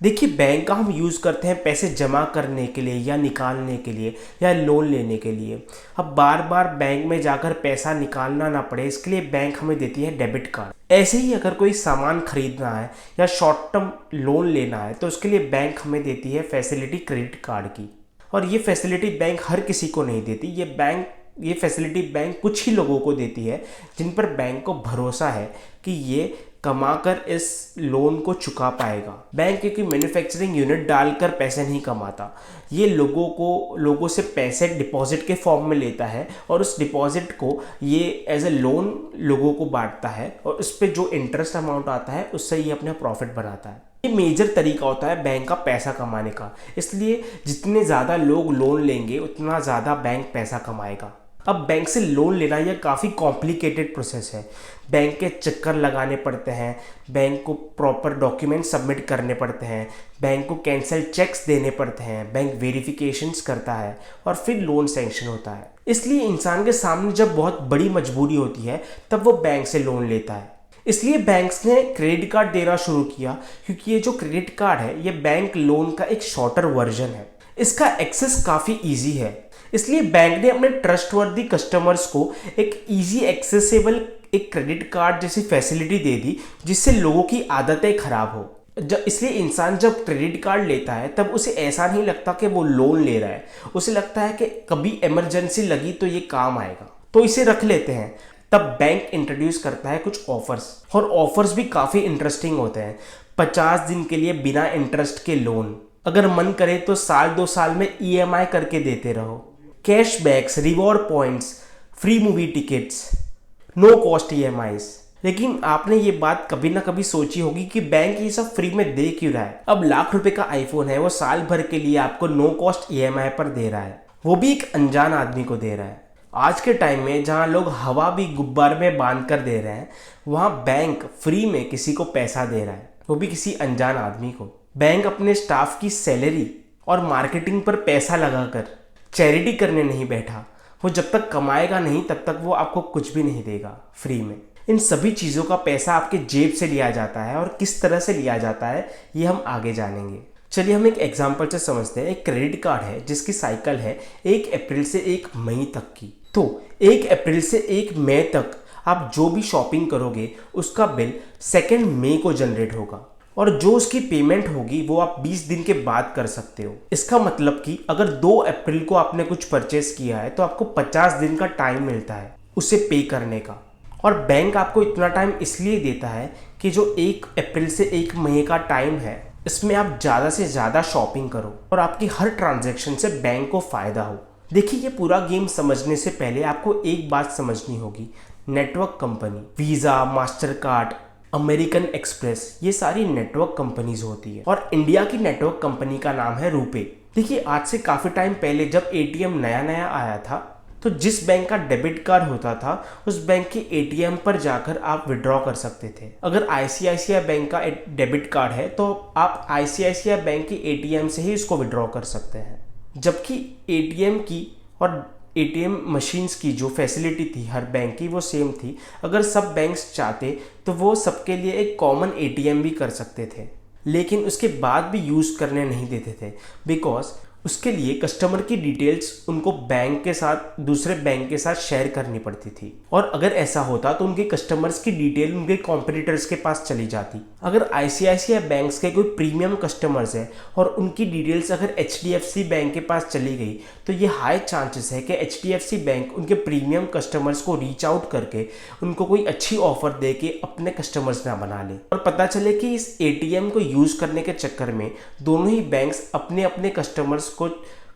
देखिए, बैंक का हम यूज़ करते हैं पैसे जमा करने के लिए या निकालने के लिए या लोन लेने के लिए। अब बार बार बैंक में जाकर पैसा निकालना ना पड़े, इसके लिए बैंक हमें देती है डेबिट कार्ड। ऐसे ही अगर कोई सामान खरीदना है या शॉर्ट टर्म लोन लेना है तो उसके लिए बैंक हमें देती है फैसिलिटी क्रेडिट कार्ड की। और ये फैसिलिटी बैंक हर किसी को नहीं देती, ये फैसिलिटी बैंक कुछ ही लोगों को देती है जिन पर बैंक को भरोसा है कि ये कमाकर इस लोन को चुका पाएगा। बैंक एक मैन्युफैक्चरिंग यूनिट डालकर पैसे नहीं कमाता, ये लोगों से पैसे डिपॉजिट के फॉर्म में लेता है और उस डिपॉजिट को ये एज ए लोन लोगों को बांटता है और उस पर जो इंटरेस्ट अमाउंट आता है उससे ये अपना प्रॉफिट बनाता है। ये मेजर तरीका होता है बैंक का पैसा कमाने का, इसलिए जितने ज़्यादा लोग लोन लेंगे उतना ज़्यादा बैंक पैसा कमाएगा। अब बैंक से लोन लेना यह काफ़ी कॉम्प्लिकेटेड प्रोसेस है। बैंक के चक्कर लगाने पड़ते हैं, बैंक को प्रॉपर डॉक्यूमेंट सबमिट करने पड़ते हैं, बैंक को कैंसल चेक्स देने पड़ते हैं, बैंक वेरिफिकेशंस करता है और फिर लोन सैंक्शन होता है। इसलिए इंसान के सामने जब बहुत बड़ी मजबूरी होती है तब वो बैंक से लोन लेता है। इसलिए बैंक्स ने क्रेडिट कार्ड देना शुरू किया, क्योंकि ये जो क्रेडिट कार्ड है ये बैंक लोन का एक शॉर्टर वर्जन है। इसका एक्सेस काफ़ी ईजी है, इसलिए बैंक ने अपने ट्रस्टवर्दी कस्टमर्स को एक इजी एक्सेसिबल एक क्रेडिट कार्ड जैसी फैसिलिटी दे दी जिससे लोगों की आदतें खराब हो। इसलिए इंसान जब क्रेडिट कार्ड लेता है तब उसे ऐसा नहीं लगता कि वो लोन ले रहा है, उसे लगता है कि कभी इमरजेंसी लगी तो ये काम आएगा, तो इसे रख लेते हैं। तब बैंक इंट्रोड्यूस करता है कुछ ऑफर्स, और ऑफर्स भी काफ़ी इंटरेस्टिंग होते हैं। 50 दिन के लिए बिना इंटरेस्ट के लोन, अगर मन करे तो साल 2 साल में EMI करके देते रहो, cashbacks, reward points, free movie tickets, no cost EMIs। लेकिन आपने ये बात कभी ना कभी सोची होगी कि बैंक ये सब फ्री में दे क्यों रहा है। अब लाख रुपए का आईफोन है, वो साल भर के लिए आपको नो कॉस्ट EMI पर दे रहा है, वो भी एक अनजान आदमी को दे रहा है। आज के टाइम में जहाँ लोग हवा भी गुब्बारे में बांध कर दे रहे हैं, वहाँ बैंक फ्री में किसी को पैसा दे रहा है, वो भी किसी अनजान आदमी को। बैंक अपने स्टाफ की सैलरी और मार्केटिंग पर पैसा लगाकर चैरिटी करने नहीं बैठा। वो जब तक कमाएगा नहीं तब तक वो आपको कुछ भी नहीं देगा फ्री में। इन सभी चीज़ों का पैसा आपके जेब से लिया जाता है, और किस तरह से लिया जाता है ये हम आगे जानेंगे। चलिए हम एक एग्जाम्पल से समझते हैं। एक क्रेडिट कार्ड है जिसकी साइकिल है 1 अप्रैल से 1 मई तक की। तो 1 अप्रैल से 1 मई तक आप जो भी शॉपिंग करोगे उसका बिल 2 मई को जनरेट होगा, और जो उसकी पेमेंट होगी वो आप 20 दिन के बाद कर सकते हो। इसका मतलब कि अगर 2 अप्रैल को आपने कुछ परचेस किया है तो आपको 50 दिन का टाइम मिलता है उसे पे करने का। और बैंक आपको इतना टाइम इसलिए देता है कि जो 1 अप्रैल से 1 मई का टाइम है इसमें आप ज़्यादा से ज़्यादा शॉपिंग करो और आपकी हर ट्रांजैक्शन से बैंक को फ़ायदा हो। देखिए, ये पूरा गेम समझने से पहले आपको एक बात समझनी होगी। Network company, visa, master card, American express, ये सारी नेटवर्क कंपनीज होती है, और इंडिया की नेटवर्क कंपनी का नाम है रुपे। देखिए, आज से काफ़ी टाइम पहले जब ATM नया नया आया था तो जिस बैंक का डेबिट कार्ड होता था उस बैंक के ATM पर जाकर आप विड्रॉ कर सकते थे। अगर ICICI बैंक का डेबिट कार्ड है तो आप ICICI बैंक के ATM से ही इसको विड्रॉ कर सकते हैं। जबकि ATM की और ATM मशीन्स की जो फैसिलिटी थी हर बैंक की वो सेम थी। अगर सब बैंक्स चाहते तो वो सबके लिए एक कॉमन ATM भी कर सकते थे, लेकिन उसके बाद भी यूज़ करने नहीं देते थे, बिकॉज उसके लिए कस्टमर की डिटेल्स उनको बैंक के साथ, दूसरे बैंक के साथ शेयर करनी पड़ती थी, और अगर ऐसा होता तो उनके कस्टमर्स की डिटेल उनके कॉम्पिटिटर्स के पास चली जाती। अगर ICICI बैंक्स के कोई प्रीमियम कस्टमर्स है और उनकी डिटेल्स अगर HDFC बैंक के पास चली गई तो ये हाई चांसेस है कि HDFC बैंक उनके प्रीमियम कस्टमर्स को रीच आउट करके उनको कोई अच्छी ऑफर दे के अपने कस्टमर्स ना बना ले, और पता चले कि इस ATM को यूज़ करने के चक्कर में दोनों ही बैंक्स अपने अपने कस्टमर्स को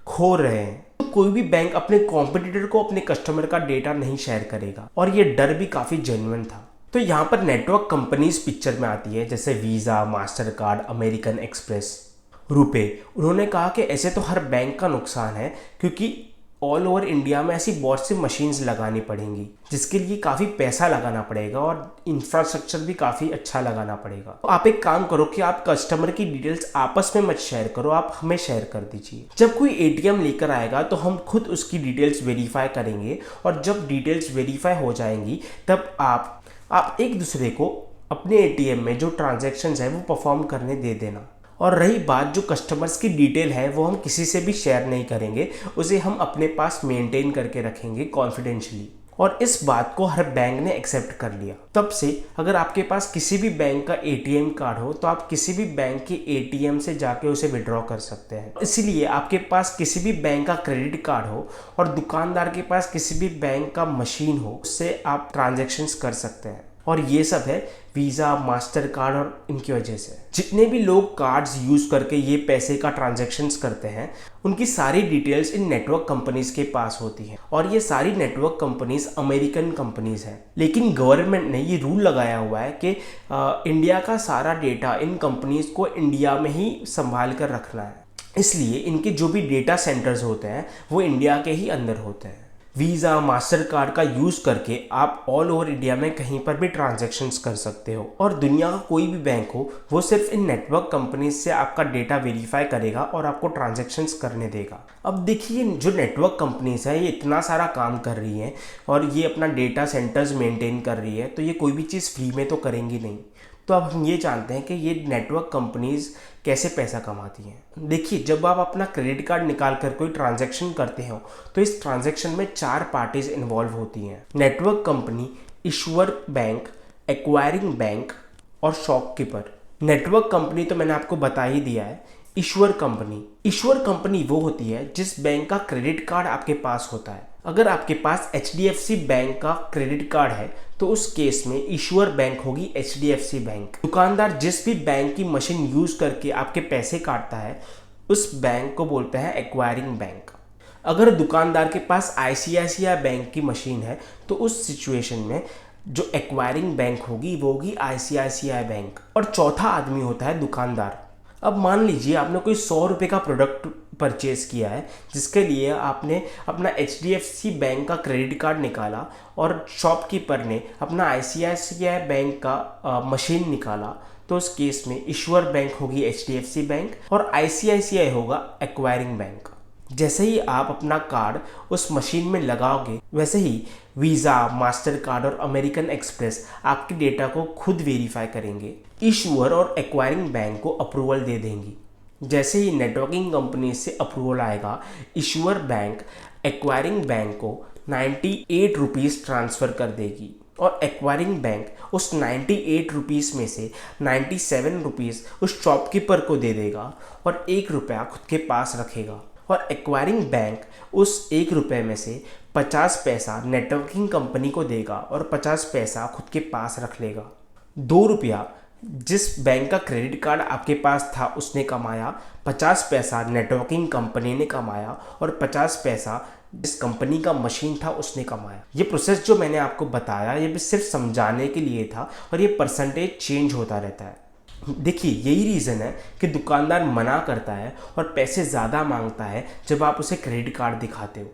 खो रहे हैं। तो कोई भी बैंक अपने कॉम्पिटिटर को अपने कस्टमर का डेटा नहीं शेयर करेगा, और ये डर भी काफ़ी जेन्युइन था। तो यहाँ पर नेटवर्क कंपनीज पिक्चर में आती है, जैसे visa, master card, American express, RuPay. उन्होंने कहा कि ऐसे तो हर बैंक का नुकसान है, क्योंकि ऑल ओवर इंडिया में ऐसी बहुत सी मशीन्स लगानी पड़ेंगी जिसके लिए काफ़ी पैसा लगाना पड़ेगा और इंफ्रास्ट्रक्चर भी काफ़ी अच्छा लगाना पड़ेगा। तो आप एक काम करो कि आप कस्टमर की डिटेल्स आपस में मत शेयर करो, आप हमें शेयर कर दीजिए। जब कोई ATM लेकर आएगा तो हम खुद उसकी डिटेल्स वेरीफाई करेंगे, और जब डिटेल्स वेरीफाई हो जाएंगी तब आप एक दूसरे को अपने ATM में जो ट्रांजैक्शंस है वो परफॉर्म करने दे देना। और रही बात जो कस्टमर्स की डिटेल है, वो हम किसी से भी शेयर नहीं करेंगे, उसे हम अपने पास मेंटेन करके रखेंगे कॉन्फिडेंशियली। और इस बात को हर बैंक ने एक्सेप्ट कर लिया। तब से अगर आपके पास किसी भी बैंक का एटीएम कार्ड हो तो आप किसी भी बैंक के एटीएम से जाके उसे विड्रॉ कर सकते हैं। इसीलिए आपके पास किसी भी बैंक का क्रेडिट कार्ड हो और दुकानदार के पास किसी भी बैंक का मशीन हो, उससे आप ट्रांजैक्शंस कर सकते हैं। और ये सब है वीज़ा, मास्टर कार्ड और इनकी वजह से। जितने भी लोग कार्ड्स यूज़ करके ये पैसे का ट्रांजैक्शंस करते हैं, उनकी सारी डिटेल्स इन नेटवर्क कंपनीज के पास होती हैं। और ये सारी नेटवर्क कंपनीज अमेरिकन कंपनीज हैं। लेकिन गवर्नमेंट ने ये रूल लगाया हुआ है कि इंडिया का सारा डेटा इन कंपनीज को इंडिया में ही संभाल कर रखना है। इसलिए इनके जो भी डेटा सेंटर्स होते हैं वो इंडिया के ही अंदर होते हैं। वीज़ा, मास्टर कार्ड का यूज़ करके आप ऑल ओवर इंडिया में कहीं पर भी ट्रांजैक्शंस कर सकते हो। और दुनिया का कोई भी बैंक हो, वो सिर्फ इन नेटवर्क कंपनीज से आपका डेटा वेरीफाई करेगा और आपको ट्रांजैक्शंस करने देगा। अब देखिए, जो नेटवर्क कंपनीज है ये इतना सारा काम कर रही हैं और ये अपना डेटा सेंटर्स मेंटेन कर रही है, तो ये कोई भी चीज़ फ्री में तो करेंगी नहीं। तो अब हम ये जानते हैं कि ये नेटवर्क कंपनीज कैसे पैसा कमाती हैं। देखिए, जब आप अपना क्रेडिट कार्ड निकाल कर कोई ट्रांजैक्शन करते हो तो इस ट्रांजैक्शन में 4 पार्टीज इन्वॉल्व होती हैं: network company, issuer bank, acquiring bank और शॉपकीपर। नेटवर्क कंपनी तो मैंने आपको बता ही दिया है। इशूअर कंपनी वो होती है जिस बैंक का क्रेडिट कार्ड आपके पास होता है। अगर आपके पास HDFC बैंक का क्रेडिट कार्ड है तो उस केस में इशूअर बैंक होगी HDFC बैंक। दुकानदार जिस भी बैंक की मशीन यूज करके आपके पैसे काटता है उस बैंक को बोलते हैं एक्वायरिंग बैंक। अगर दुकानदार के पास ICICI बैंक की मशीन है तो उस सिचुएशन में जो एक्वायरिंग बैंक होगी वो होगी ICICI बैंक। और चौथा आदमी होता है दुकानदार। अब मान लीजिए आपने कोई 100 रुपये का प्रोडक्ट परचेज किया है जिसके लिए आपने अपना HDFC बैंक का क्रेडिट कार्ड निकाला और शॉपकीपर ने अपना ICICI बैंक का मशीन निकाला, तो उस केस में इशूअर बैंक होगी HDFC बैंक और ICICI होगा एक्वायरिंग बैंक। जैसे ही आप अपना कार्ड उस मशीन में लगाओगे वैसे ही वीज़ा, मास्टर कार्ड और अमेरिकन एक्सप्रेस आपके डेटा को खुद वेरीफाई करेंगे। इशूअर और एक्वायरिंग बैंक को अप्रूवल दे देंगी। जैसे ही नेटवर्किंग कंपनी से अप्रूवल आएगा, इशूअर बैंक एक्वायरिंग बैंक को 98 रुपीज़ ट्रांसफ़र कर देगी और एक्वायरिंग बैंक उस 98 रुपीज़ में से 97 रुपीज़ उस शॉपकीपर को दे देगा और 1 रुपया खुद के पास रखेगा। और एक्वायरिंग बैंक उस 1 रुपये में से 50 पैसा नेटवर्किंग कंपनी को देगा और 50 पैसा खुद के पास रख लेगा। 2 रुपया जिस बैंक का क्रेडिट कार्ड आपके पास था उसने कमाया, 50 पैसा नेटवर्किंग कंपनी ने कमाया और 50 पैसा जिस कंपनी का मशीन था उसने कमाया। ये प्रोसेस जो मैंने आपको बताया ये भी सिर्फ समझाने के लिए था और ये परसेंटेज चेंज होता रहता है। देखिए, यही रीज़न है कि दुकानदार मना करता है और पैसे ज़्यादा मांगता है जब आप उसे क्रेडिट कार्ड दिखाते हो।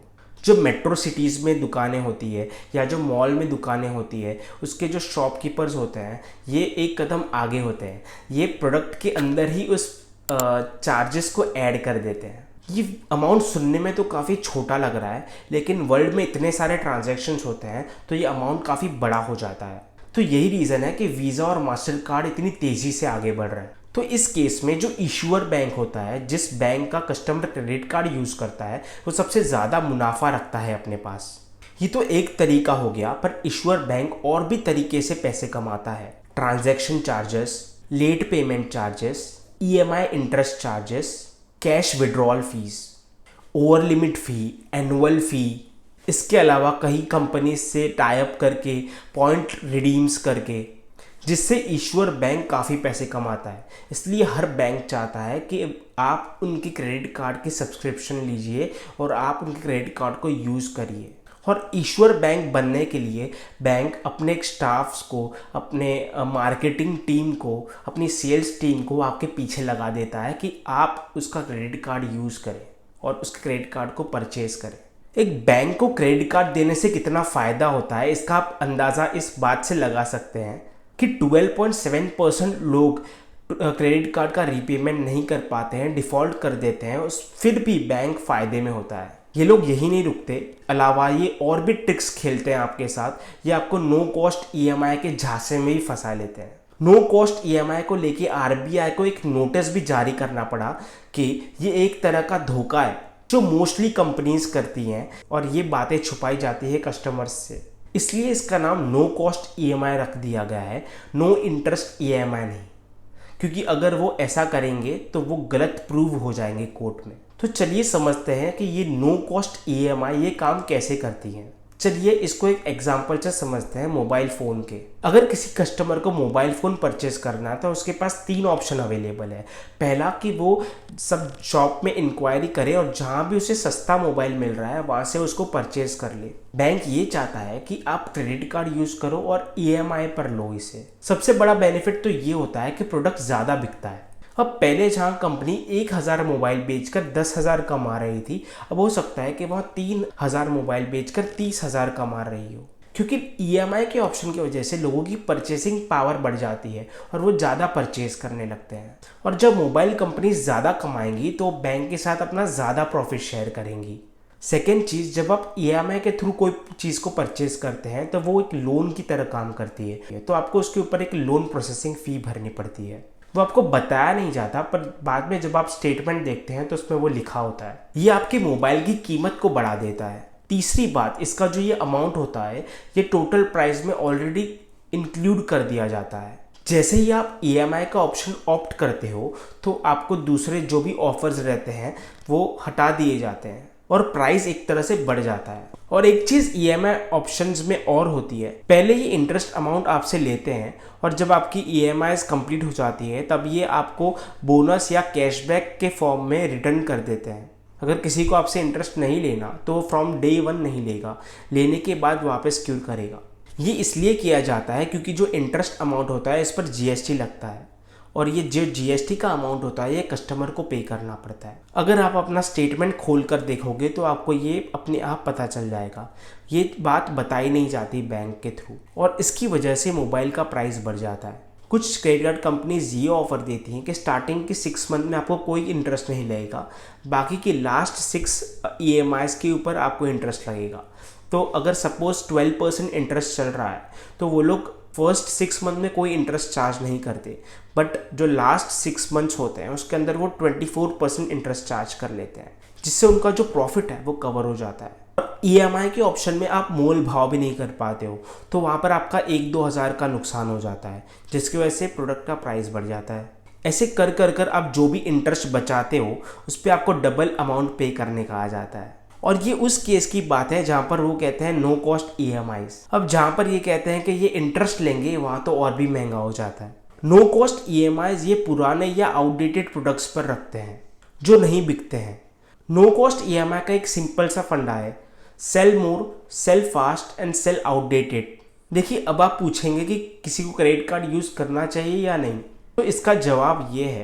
जो मेट्रो सिटीज़ में दुकानें होती है या जो मॉल में दुकानें होती है, उसके जो शॉपकीपर्स होते हैं ये एक कदम आगे होते हैं। ये प्रोडक्ट के अंदर ही उस चार्जेस को ऐड कर देते हैं। ये अमाउंट सुनने में तो काफ़ी छोटा लग रहा है, लेकिन वर्ल्ड में इतने सारे ट्रांजैक्शंस होते हैं तो ये अमाउंट काफ़ी बड़ा हो जाता है। तो यही रीज़न है कि वीज़ा और मास्टर कार्ड इतनी तेज़ी से आगे बढ़ रहा है। तो इस केस में जो इशूअर बैंक होता है, जिस बैंक का कस्टमर क्रेडिट कार्ड यूज़ करता है, वो सबसे ज़्यादा मुनाफा रखता है अपने पास। ये तो एक तरीका हो गया, पर इशूअर बैंक और भी तरीके से पैसे कमाता है। Transaction charges, late payment charges, EMI interest charges, cash withdrawal fees, over limit fee, annual fee. इसके अलावा कई कंपनी से टाई अप करके पॉइंट रिडीम्स करके, जिससे इशूअर बैंक काफ़ी पैसे कमाता है। इसलिए हर बैंक चाहता है कि आप उनके क्रेडिट कार्ड की सब्सक्रिप्शन लीजिए और आप उनके क्रेडिट कार्ड को यूज़ करिए। और इशूअर बैंक बनने के लिए बैंक अपने स्टाफ्स को, अपने मार्केटिंग टीम को, अपनी सेल्स टीम को आपके पीछे लगा देता है कि आप उसका क्रेडिट कार्ड यूज़ करें और उसके क्रेडिट कार्ड को परचेज़ करें। एक बैंक को क्रेडिट कार्ड देने से कितना फ़ायदा होता है इसका आप अंदाज़ा इस बात से लगा सकते हैं कि 12.7% लोग क्रेडिट कार्ड का रीपेमेंट नहीं कर पाते हैं, डिफ़ॉल्ट कर देते हैं, फिर भी बैंक फ़ायदे में होता है। ये लोग यही नहीं रुकते, अलावा ये और भी ट्रिक्स खेलते हैं आपके साथ। ये आपको नो कॉस्ट EMI के झांसे में ही फंसा लेते हैं। नो कॉस्ट ईएमआई को लेके आरबीआई को एक नोटिस भी जारी करना पड़ा कि ये एक तरह का धोखा है जो मोस्टली कंपनीज करती हैं और ये बातें छुपाई जाती है कस्टमर्स से। इसलिए इसका नाम नो कॉस्ट ईएमआई रख दिया गया है, नो इंटरेस्ट ईएमआई नहीं, क्योंकि अगर वो ऐसा करेंगे तो वो गलत प्रूव हो जाएंगे कोर्ट में। तो चलिए समझते हैं कि ये नो कॉस्ट ईएमआई ये काम कैसे करती है। चलिए इसको एक एग्जांपल से समझते हैं मोबाइल फ़ोन के। अगर किसी कस्टमर को मोबाइल फ़ोन परचेज करना है तो उसके पास 3 ऑप्शन अवेलेबल है। पहला कि वो सब शॉप में इंक्वायरी करे और जहाँ भी उसे सस्ता मोबाइल मिल रहा है वहाँ से उसको परचेज कर ले। बैंक ये चाहता है कि आप क्रेडिट कार्ड यूज़ करो और ईएमआई पर लो इसे। सबसे बड़ा बेनिफिट तो ये होता है कि प्रोडक्ट ज़्यादा बिकता है। अब पहले जहाँ कंपनी 1000 मोबाइल बेचकर 10,000 कमा रही थी, अब हो सकता है कि वहाँ 3000 मोबाइल बेचकर 30,000 कमा रही हो, क्योंकि ईएमआई के ऑप्शन की वजह से लोगों की परचेसिंग पावर बढ़ जाती है और वो ज़्यादा परचेज करने लगते हैं। और जब मोबाइल कंपनी ज़्यादा कमाएंगी तो बैंक के साथ अपना ज़्यादा प्रॉफिट शेयर करेंगी। सेकेंड चीज़, जब आप ईएमआई के थ्रू कोई चीज़ को परचेज करते हैं तो वो एक लोन की तरह काम करती है, तो आपको उसके ऊपर एक लोन प्रोसेसिंग फ़ी भरनी पड़ती है। वो आपको बताया नहीं जाता, पर बाद में जब आप स्टेटमेंट देखते हैं तो उसमें वो लिखा होता है। ये आपके मोबाइल की कीमत को बढ़ा देता है। तीसरी बात, इसका जो ये अमाउंट होता है ये टोटल प्राइस में ऑलरेडी इंक्लूड कर दिया जाता है। जैसे ही आप ईएमआई का ऑप्शन ऑप्ट करते हो तो आपको दूसरे जो भी ऑफर्स रहते हैं वो हटा दिए जाते हैं और प्राइस एक तरह से बढ़ जाता है। और एक चीज़ ईएमआई ऑप्शंस में और होती है, पहले ये इंटरेस्ट अमाउंट आपसे लेते हैं और जब आपकी ईएमआईज कंप्लीट हो जाती है तब ये आपको बोनस या कैशबैक के फॉर्म में रिटर्न कर देते हैं। अगर किसी को आपसे इंटरेस्ट नहीं लेना तो वो फ्रॉम डे 1 नहीं लेगा, लेने के बाद वापस क्योर करेगा। ये इसलिए किया जाता है क्योंकि जो इंटरेस्ट अमाउंट होता है इस पर जीएसटी लगता है और ये जो जीएसटी का अमाउंट होता है ये कस्टमर को पे करना पड़ता है। अगर आप अपना स्टेटमेंट खोल कर देखोगे तो आपको ये अपने आप पता चल जाएगा। ये बात बताई नहीं जाती बैंक के थ्रू और इसकी वजह से मोबाइल का प्राइस बढ़ जाता है। कुछ क्रेडिट कार्ड कंपनीज ये ऑफर देती हैं कि स्टार्टिंग के 6 मंथ में आपको कोई इंटरेस्ट नहीं लगेगा, बाकी की लास्ट 6 ईएमआईज के ऊपर आपको इंटरेस्ट लगेगा। तो अगर सपोज 12% इंटरेस्ट चल रहा है तो वो लोग फर्स्ट 6 मंथ में कोई इंटरेस्ट चार्ज नहीं करते, बट जो लास्ट 6 मंथ्स होते हैं उसके अंदर वो 24% इंटरेस्ट चार्ज कर लेते हैं, जिससे उनका जो प्रॉफिट है वो कवर हो जाता है। और ईएमआई के ऑप्शन में आप मोल भाव भी नहीं कर पाते हो तो वहाँ पर आपका 1-2 हज़ार का नुकसान हो जाता है, जिसकी वजह से प्रोडक्ट का प्राइस बढ़ जाता है। ऐसे कर कर कर आप जो भी इंटरेस्ट बचाते हो उस पर आपको डबल अमाउंट पे करने का आ जाता है। और ये उस केस की बात है जहाँ पर वो कहते हैं नो कॉस्ट ईएमआईज। अब जहाँ पर ये कहते हैं कि ये इंटरेस्ट लेंगे वहाँ तो और भी महंगा हो जाता है। नो कॉस्ट ईएमआईज ये पुराने या आउटडेटेड प्रोडक्ट्स पर रखते हैं जो नहीं बिकते हैं। नो कॉस्ट ईएमआई का एक सिंपल सा फंडा है, sell more, sell fast and sell outdated. देखिए, अब आप पूछेंगे कि किसी को क्रेडिट कार्ड यूज़ करना चाहिए या नहीं, तो इसका जवाब ये है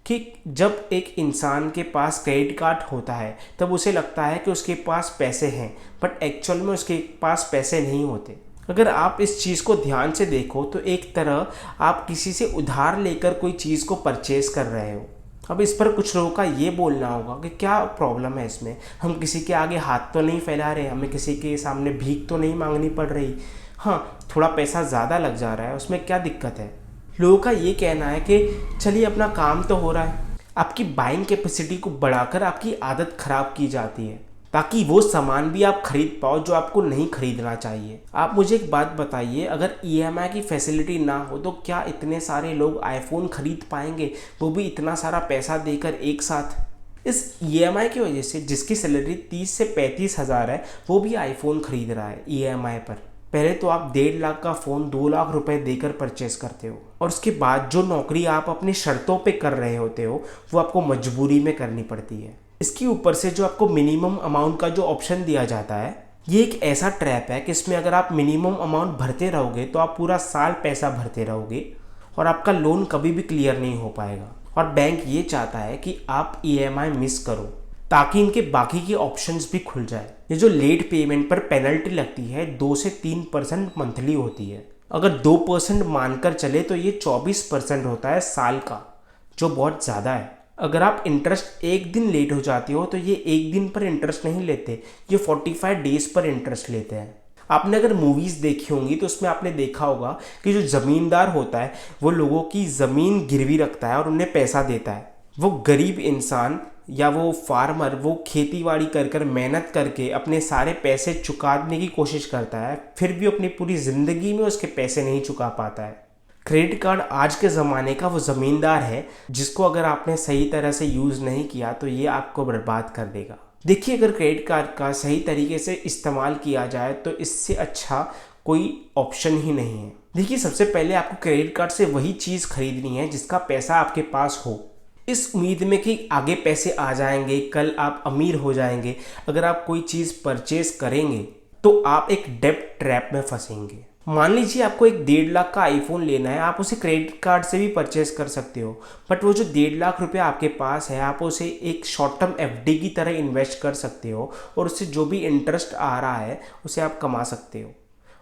कि जब एक इंसान के पास क्रेडिट कार्ड होता है तब उसे लगता है कि उसके पास पैसे हैं, बट एक्चुअल में उसके पास पैसे नहीं होते। अगर आप इस चीज़ को ध्यान से देखो तो एक तरह आप किसी से उधार लेकर कोई चीज़ को परचेज कर रहे हो। अब इस पर कुछ लोगों का ये बोलना होगा कि क्या प्रॉब्लम है इसमें, हम किसी के आगे हाथ तो नहीं फैला रहे, हमें किसी के सामने भीख तो नहीं मांगनी पड़ रही, हाँ थोड़ा पैसा ज़्यादा लग जा रहा है, उसमें क्या दिक्कत है। लोगों का ये कहना है कि चलिए अपना काम तो हो रहा है। आपकी बाइंग कैपेसिटी को बढ़ाकर आपकी आदत खराब की जाती है ताकि वो सामान भी आप खरीद पाओ जो आपको नहीं खरीदना चाहिए। आप मुझे एक बात बताइए, अगर ईएमआई की फैसिलिटी ना हो तो क्या इतने सारे लोग आईफोन खरीद पाएंगे, वो भी इतना सारा पैसा देकर एक साथ? इस ईएमआई की वजह से जिसकी सैलरी 30 से 35 हज़ार है वो भी आईफोन खरीद रहा है ईएमआई पर। पहले तो आप 1.5 लाख का फ़ोन 2 लाख रुपए देकर परचेस करते हो और उसके बाद जो नौकरी आप अपनी शर्तों पे कर रहे होते हो वो आपको मजबूरी में करनी पड़ती है। इसके ऊपर से जो आपको मिनिमम अमाउंट का जो ऑप्शन दिया जाता है ये एक ऐसा ट्रैप है कि इसमें अगर आप मिनिमम अमाउंट भरते रहोगे तो आप पूरा साल पैसा भरते रहोगे और आपका लोन कभी भी क्लियर नहीं हो पाएगा। और बैंक ये चाहता है कि आप ईएमआई मिस करो ताकि इनके बाकी के ऑप्शंस भी खुल जाए। ये जो लेट पेमेंट पर पेनल्टी लगती है 2 से 3% मंथली होती है। अगर 2% मानकर चले तो ये 24% होता है साल का, जो बहुत ज़्यादा है। अगर आप इंटरेस्ट एक दिन लेट हो जाती हो तो ये एक दिन पर इंटरेस्ट नहीं लेते, ये 45 डेज पर इंटरेस्ट लेते हैं। आपने अगर मूवीज़ देखी होंगी तो उसमें आपने देखा होगा कि जो ज़मींदार होता है वो लोगों की ज़मीन गिरवी रखता है और उन्हें पैसा देता है। वो गरीब इंसान या वो फार्मर वो खेती बाड़ी कर कर मेहनत करके अपने सारे पैसे चुकाने की कोशिश करता है, फिर भी अपनी पूरी ज़िंदगी में उसके पैसे नहीं चुका पाता है। क्रेडिट कार्ड आज के ज़माने का वो ज़मींदार है जिसको अगर आपने सही तरह से यूज़ नहीं किया तो ये आपको बर्बाद कर देगा। देखिए, अगर क्रेडिट कार्ड का सही तरीके से इस्तेमाल किया जाए तो इससे अच्छा कोई ऑप्शन ही नहीं है। देखिए, सबसे पहले आपको क्रेडिट कार्ड से वही चीज़ खरीदनी है जिसका पैसा आपके पास हो, इस उम्मीद में कि आगे पैसे आ जाएंगे, कल आप अमीर हो जाएंगे। अगर आप कोई चीज़ परचेज करेंगे तो आप एक डेब्ट ट्रैप में फंसेंगे। मान लीजिए आपको एक 1.5 लाख का आईफोन लेना है, आप उसे क्रेडिट कार्ड से भी परचेज कर सकते हो, बट वो जो 1.5 लाख रुपये आपके पास है आप उसे एक शॉर्ट टर्म एफडी की तरह इन्वेस्ट कर सकते हो और उससे जो भी इंटरेस्ट आ रहा है उसे आप कमा सकते हो।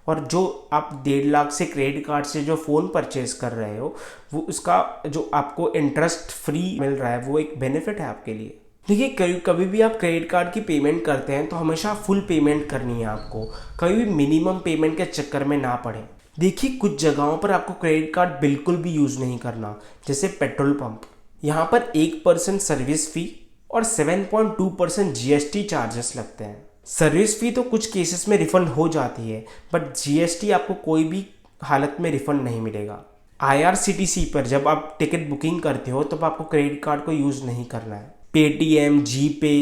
और जो आप 1.5 लाख से क्रेडिट कार्ड से जो फ़ोन परचेज कर रहे हो वो उसका जो आपको इंटरेस्ट फ्री मिल रहा है वो एक बेनिफिट है आपके लिए। देखिए, कभी भी आप क्रेडिट कार्ड की पेमेंट करते हैं तो हमेशा फुल पेमेंट करनी है आपको, कभी भी मिनिमम पेमेंट के चक्कर में ना पड़े। देखिए, कुछ जगहों पर आपको क्रेडिट कार्ड बिल्कुल भी यूज़ नहीं करना, जैसे पेट्रोल पंप। यहाँ पर 1% सर्विस फ़ी और 7.2% जीएसटी चार्जेस लगते हैं। सर्विस फ़ी तो कुछ केसेस में रिफ़ंड हो जाती है, बट जीएसटी आपको कोई भी हालत में रिफ़ंड नहीं मिलेगा। आईआरसीटीसी पर जब आप टिकट बुकिंग करते हो तब आपको क्रेडिट कार्ड को यूज़ नहीं करना है। पेटीएम, जीपे,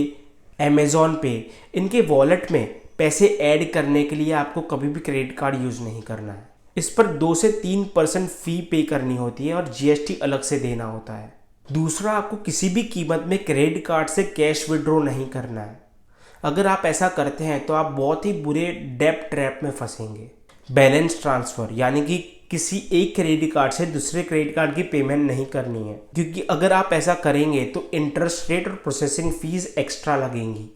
अमेज़ॉन पे, इनके वॉलेट में पैसे ऐड करने के लिए आपको कभी भी क्रेडिट कार्ड यूज़ नहीं करना है। इस पर 2 से 3% फ़ी पे करनी होती है और जीएसटी अलग से देना होता है। दूसरा, आपको किसी भी कीमत में क्रेडिट कार्ड से कैश विड्रॉ नहीं करना है। अगर आप ऐसा करते हैं तो आप बहुत ही बुरे डेब्ट ट्रैप में फंसेंगे। बैलेंस ट्रांसफ़र, यानी कि किसी एक क्रेडिट कार्ड से दूसरे क्रेडिट कार्ड की पेमेंट नहीं करनी है, क्योंकि अगर आप ऐसा करेंगे तो इंटरेस्ट रेट और प्रोसेसिंग फ़ीस एक्स्ट्रा लगेंगी।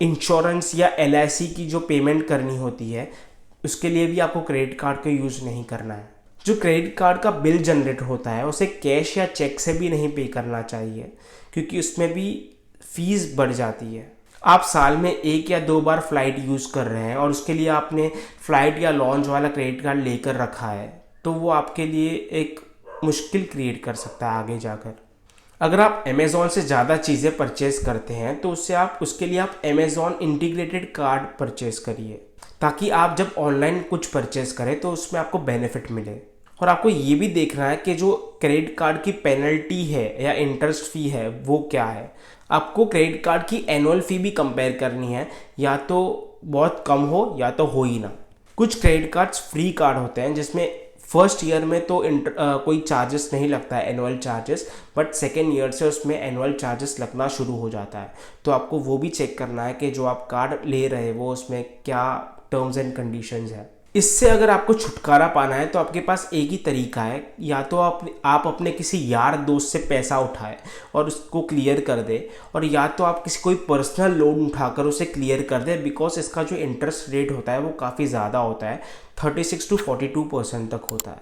इंश्योरेंस या एलआईसी की जो पेमेंट करनी होती है उसके लिए भी आपको क्रेडिट कार्ड का यूज़ नहीं करना है। जो क्रेडिट कार्ड का बिल जनरेट होता है उसे कैश या चेक से भी नहीं पे करना चाहिए, क्योंकि उसमें भी फीस बढ़ जाती है। आप साल में 1 या 2 बार फ़्लाइट यूज़ कर रहे हैं और उसके लिए आपने फ़्लाइट या लॉन्च वाला क्रेडिट कार्ड लेकर रखा है तो वो आपके लिए एक मुश्किल क्रिएट कर सकता है आगे जाकर। अगर आप अमेज़ॉन से ज़्यादा चीज़ें परचेज़ करते हैं तो उसके लिए आप अमेज़ॉन इंटीग्रेटेड कार्ड परचेज़ करिए, ताकि आप जब ऑनलाइन कुछ परचेज़ करें तो उसमें आपको बेनिफिट मिले। और आपको ये भी देखना है कि जो क्रेडिट कार्ड की पेनल्टी है या इंटरेस्ट फ़ी है वो क्या है। आपको क्रेडिट कार्ड की एनुअल फ़ी भी कंपेयर करनी है, या तो बहुत कम हो या तो हो ही ना। कुछ क्रेडिट कार्ड्स फ्री कार्ड होते हैं जिसमें फर्स्ट ईयर में तो कोई चार्जेस नहीं लगता है, annual charges, but second year से उसमें एनुअल चार्जेस लगना शुरू हो जाता है। तो आपको वो भी चेक करना है कि जो आप कार्ड ले रहे हैं वो उसमें क्या टर्म्स एंड कंडीशंस है। इससे अगर आपको छुटकारा पाना है तो आपके पास एक ही तरीका है, या तो आप अपने किसी यार दोस्त से पैसा उठाएं और उसको क्लियर कर दें, और या तो आप कोई पर्सनल लोन उठाकर उसे क्लियर कर दें, बिकॉज इसका जो इंटरेस्ट रेट होता है वो काफ़ी ज़्यादा होता है, 36 to 42% तक होता है।